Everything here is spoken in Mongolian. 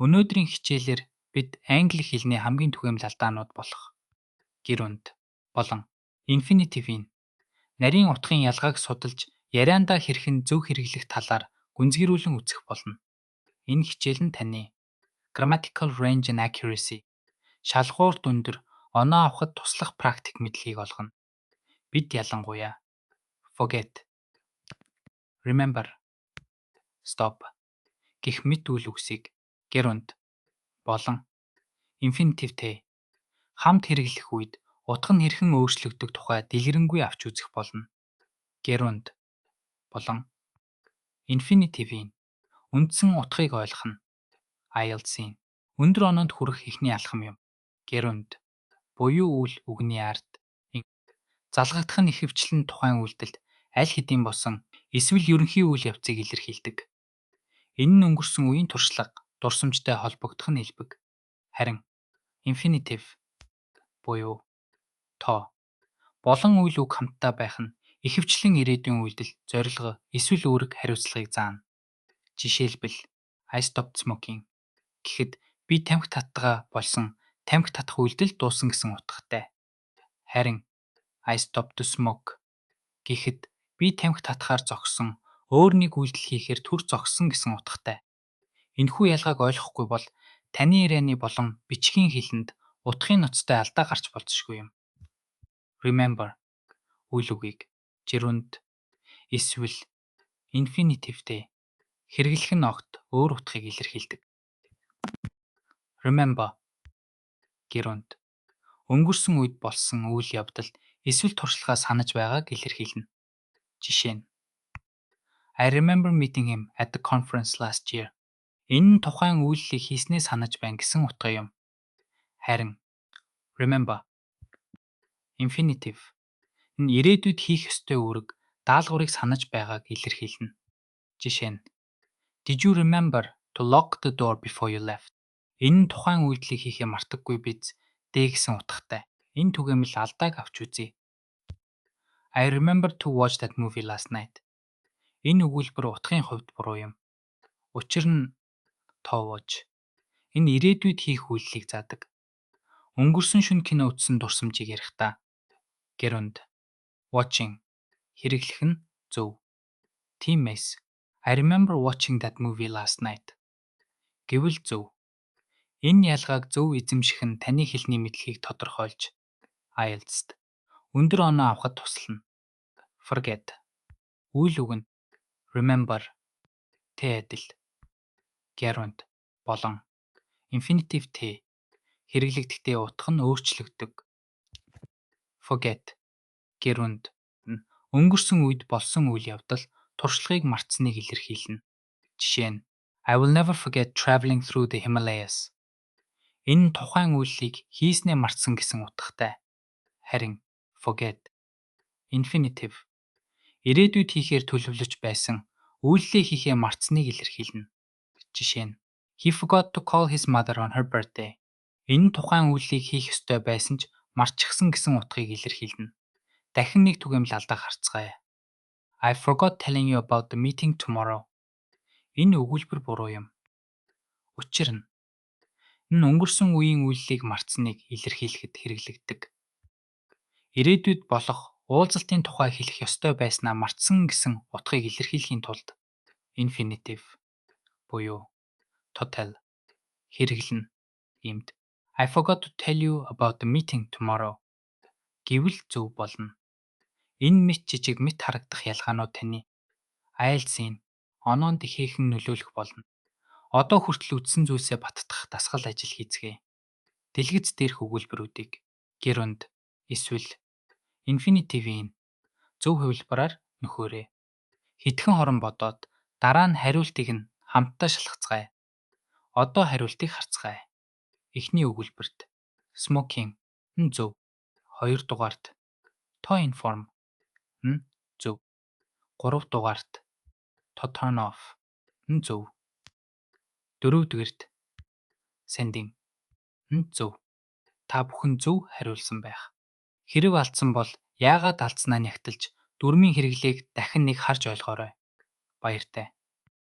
Өнөөдрийн хичээлээр бид англи хэлний хамгийн түгээмэл алдаанууд болох гэр үнд болон инфинитивийн нарийн утгын ялгааг судалж яриандаа хэрхэн зөв хэрэглэх талаар гүнзгийрүүлэн үзэх болно. Энэ хичээл нь таны grammatical range and accuracy шалгуурт өндөр оноо авахд туслах практик мэдлэгийг олгоно. Бид ялангуяа forget, remember, stop гэх мэт үйл үгсийг гэр үнд болон инфинитивтэй хамт хэрэглэх үед утга нь хэрхэн өөрчлөгдөх тухай дэлгэрэнгүй авч үзэх болно. Гэр үнд болон инфинитивийн үндсэн утгыг ойлгох нь IELTS-ийн өндөр оноонд хүрэх эхний алхам юм. Гэр үнд буюу үйл үгний ард залгагдах нь ихэвчлэн тухайн үйлдэлд аль хэдийн босон эсвэл ерөнхий үйл явцыг илэрхийлдэг. Энэ нь өнгөрсөн үеийн туршлага, дурсамжтай холбогдох нь элбэг. Харин инфинитив буюу тоо болон үйл үг хамтдаа байх нь ихэвчлэн ирээдүйн үйлдэл, зорилго эсвэл үүрэг хариуцлагыг заана. Жишээлбэл I stopped smoking гэхэд би тамхи татгаа болсон тамхи татах үйлдэл дууссан гэсэн утгатай. Харин I stopped to smoke гэхэд би тамхи татахаар зогссон, өөр нэг үйлдэл хийхээр түр зогссон гэсэн утгатай. Энэхүү ялгааг ойлгохгүй бол таны ярианы болон бичгийн хэлэнд утгын ноцтой алдаа гарч болзошгүй юм. Remember үйл үгийг жирүнд эсвэл инфинитивтэй хэрэглэх нь огт өөр утгыг илэрхийлдэг. Remember гэрүнд өнгөрсөн үед болсон үйл явдал эсвэл туршлагаа санаж байгааг илэрхийлнэ. Жишээ нь I remember meeting him at the conference last year. Энэ нь тухайн үйлдэлийг хийснээ санаж байна гэсэн утга юм. Харин remember infinitive энэ ирээдүйд хийх ёстой үүрэг, даалгаврыг санаж байгааг илэрхийлнэ. Жишээ нь Did you remember to lock the door before you left? Энэ нь тухайн үйлдэлийг хийхээ мартаггүй биз дээ гэсэн утгатай. Энэ түгээмэл алдааг авч үзье. I remember to watch that movie last night. Энэ өгүүлбэр утгын хувьд буруу юм. Учир нь тоовож. Энэ ирээдүйд хийх үйлдэлийг заадаг. Өнгөрсөн шөнө кино үзсэн дурсамжийг ярихдаа гэрүнд watching хэрэглэх нь зөв. Тиймээс I remember watching that movie last night гэвэл зөв. Энэ ялгааг зөв эзэмших нь таны хэлний мэдлэгийг тодорхойлж IELTS-д өндөр оноо авахд туслана. Forget үйл үг нь remember тэ адил гэрүнд болон infinitive тэ хэрэглэгдэхдээ утга нь өөрчлөгдөг. Forget гэрүнд өнгөрсөн үед болсон үйл явдал туршлагыг мартсныг илэрхийлнэ. Жишээ нь I will never forget traveling through the Himalayas. Энэ нь тухайн үйлийг хийснээ мартсан гэсэн утгатай. Харин forget infinitive ирээдүйд хийхээр төлөвлөж байсан үйлдэлээ хийхээ мартсныг илэрхийлнэ. Жишээ нь He forgot to call his mother on her birthday. Энэ нь тухайн үйлийг хийх ёстой байсан ч мартчихсан гэсэн утгыг илэрхийлнэ. Дахин нэг түгээмэл алдаа харцгаая. I forgot telling you about the meeting tomorrow. Энэ өгүүлбэр буруу юм. Учир нь энэ өнгөрсөн үеийн үйлийг мартсныг илэрхийлэхэд хэрэглэгддэг. Ирээдүйд болох уулзалтын тухай хэлэх ёстой байснаа мартсан гэсэн утгыг илэрхийлэхийн тулд infinitive буюу total хэрэглэнэ. Иймд I forgot to tell you about the meeting tomorrow гэвэл зөв болно. Энэ мэт жижиг мэт харагдах ялгаанууд таны IELTS-ийн оноонд ихээхэн нөлөөлөх болно. Одоо хүртэл үздсэн зүйлсээ баттгах дасгал ажил хийцгээе. Дэлгэц дээрх өгүүлбэрүүдийг гэрүнд эсвэл инфинитивийн зөв хувилбараар нөхөөрэй. Хэдхэн хорон бодоод дараа нь хариултыг нь хамтдаа шалгацгаая. Одоо хариултыг харцгаая. Эхний өгүүлбэрт smoking нь зөв. Хоёрдугаарт to inform нь зөв. Гуравдугаарт to turn off нь зөв. Дөрөвдүгээрт sending нь зөв. Та бүхэн зөв хариулсан байх. Хэрэв алдсан бол яагаад алдснаа нягтлж дөрмийн хэрэглээг дахин нэг харж ойлгоорой. Баяртай.